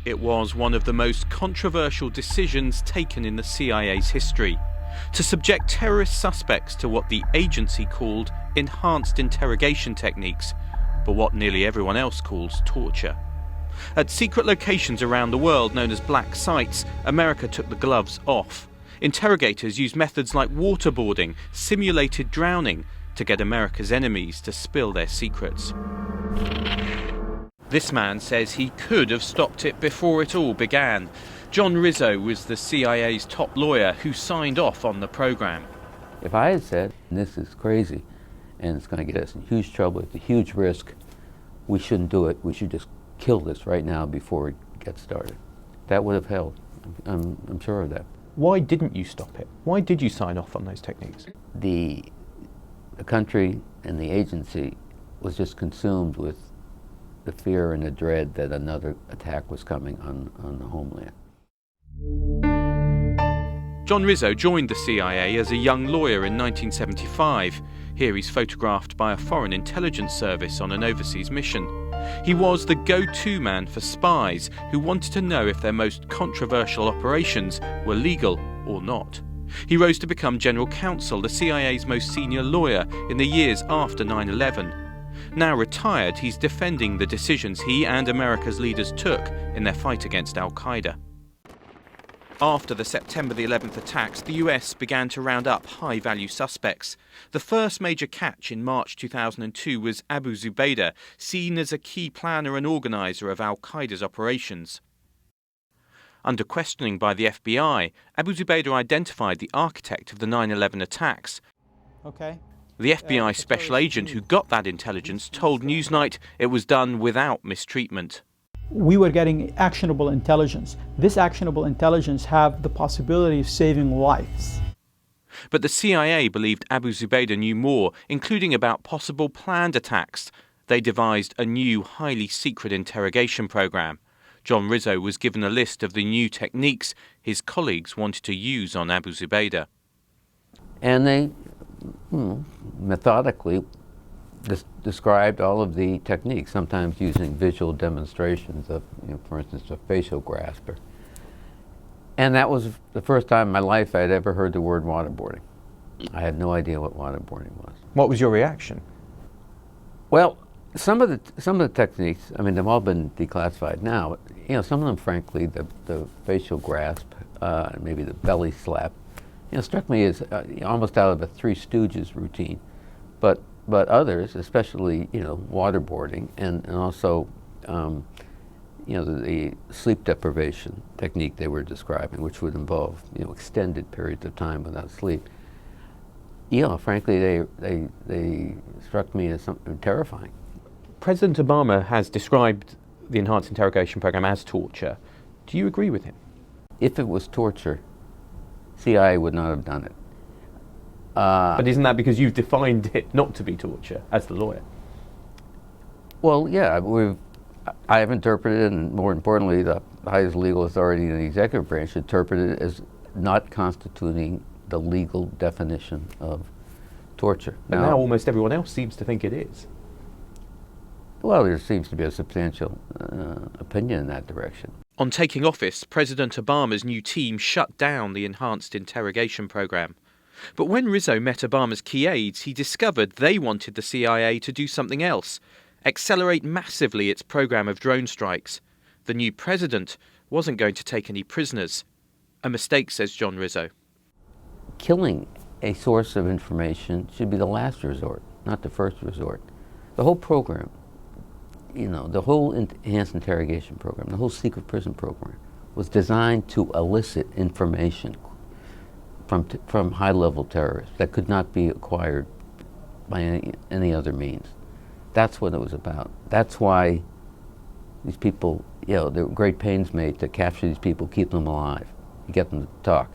It was one of the most controversial decisions taken in the CIA's history, to subject terrorist suspects to what the agency called enhanced interrogation techniques, but what nearly everyone else calls torture. At secret locations around the world known as black sites, America took the gloves off. Interrogators used methods like waterboarding, simulated drowning, to get America's enemies to spill their secrets. This man says he could have stopped it before it all began. John Rizzo was the CIA's top lawyer who signed off on the program. If I had said, this is crazy and it's going to get us in huge trouble, it's a huge risk, we shouldn't do it, we should just kill this right now before it gets started, that would have held. I'm sure of that. Why didn't you stop it? Why did you sign off on those techniques? The country and the agency was just consumed with the fear and the dread that another attack was coming on the homeland. John Rizzo joined the CIA as a young lawyer in 1975. Here he's photographed by a foreign intelligence service on an overseas mission. He was the go-to man for spies who wanted to know if their most controversial operations were legal or not. He rose to become general counsel, the CIA's most senior lawyer, in the years after 9/11. Now retired, he's defending the decisions he and America's leaders took in their fight against Al-Qaeda. After the September the 11th attacks, the US began to round up high-value suspects. The first major catch in March 2002 was Abu Zubaydah, seen as a key planner and organizer of Al-Qaeda's operations. Under questioning by the FBI, Abu Zubaydah identified the architect of the 9/11 attacks. Okay. The FBI special agent who got that intelligence told Newsnight it was done without mistreatment. We were getting actionable intelligence. This actionable intelligence have the possibility of saving lives. But the CIA believed Abu Zubaydah knew more, including about possible planned attacks. They devised a new, highly secret interrogation program. John Rizzo was given a list of the new techniques his colleagues wanted to use on Abu Zubaydah. And they methodically described all of the techniques, sometimes using visual demonstrations of, for instance, a facial grasper. And that was the first time in my life I'd ever heard the word waterboarding. I had no idea what waterboarding was. What was your reaction? Well, some of the techniques, I mean, they've all been declassified now. But, some of them, frankly, the facial grasp, maybe the belly slap, struck me as almost out of a Three Stooges routine. But others, especially waterboarding, and also the sleep deprivation technique they were describing, which would involve extended periods of time without sleep. Frankly, they struck me as something terrifying. President Obama has described the enhanced interrogation program as torture. Do you agree with him? If it was torture, CIA would not have done it. But isn't that because you've defined it not to be torture as the lawyer? Well, yeah, I have interpreted, and more importantly, the highest legal authority in the executive branch interpreted it as not constituting the legal definition of torture. But now almost everyone else seems to think it is. Well, there seems to be a substantial opinion in that direction. On taking office, President Obama's new team shut down the enhanced interrogation program. But when Rizzo met Obama's key aides, he discovered they wanted the CIA to do something else, accelerate massively its program of drone strikes. The new president wasn't going to take any prisoners. A mistake, says John Rizzo. Killing a source of information should be the last resort, not the first resort. The whole program, the whole enhanced interrogation program, the whole secret prison program was designed to elicit information from high-level terrorists that could not be acquired by any other means. That's what it was about. That's why these people, there were great pains made to capture these people, keep them alive, get them to talk.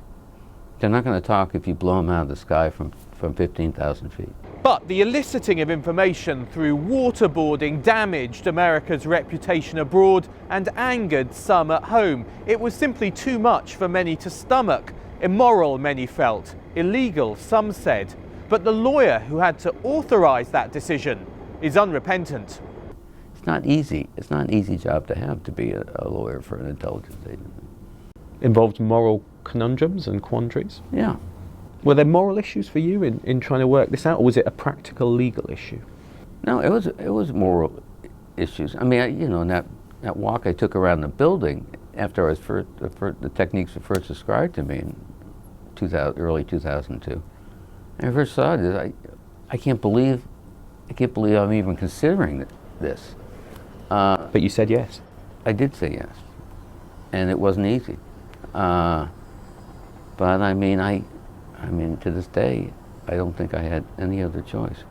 They're not going to talk if you blow them out of the sky from 15,000 feet. But the eliciting of information through waterboarding damaged America's reputation abroad and angered some at home. It was simply too much for many to stomach. Immoral, many felt. Illegal, some said. But the lawyer who had to authorize that decision is unrepentant. It's not easy. It's not an easy job to have, to be a lawyer for an intelligence agency. Involved moral conundrums and quandaries? Yeah. Were there moral issues for you in trying to work this out, or was it a practical legal issue? No, it was moral issues. I mean, you know, in that walk I took around the building after I was the techniques were first described to me in early 2002. And I first saw it, I can't believe I'm even considering this. But you said yes. I did say yes, and it wasn't easy. But I mean, to this day, I don't think I had any other choice.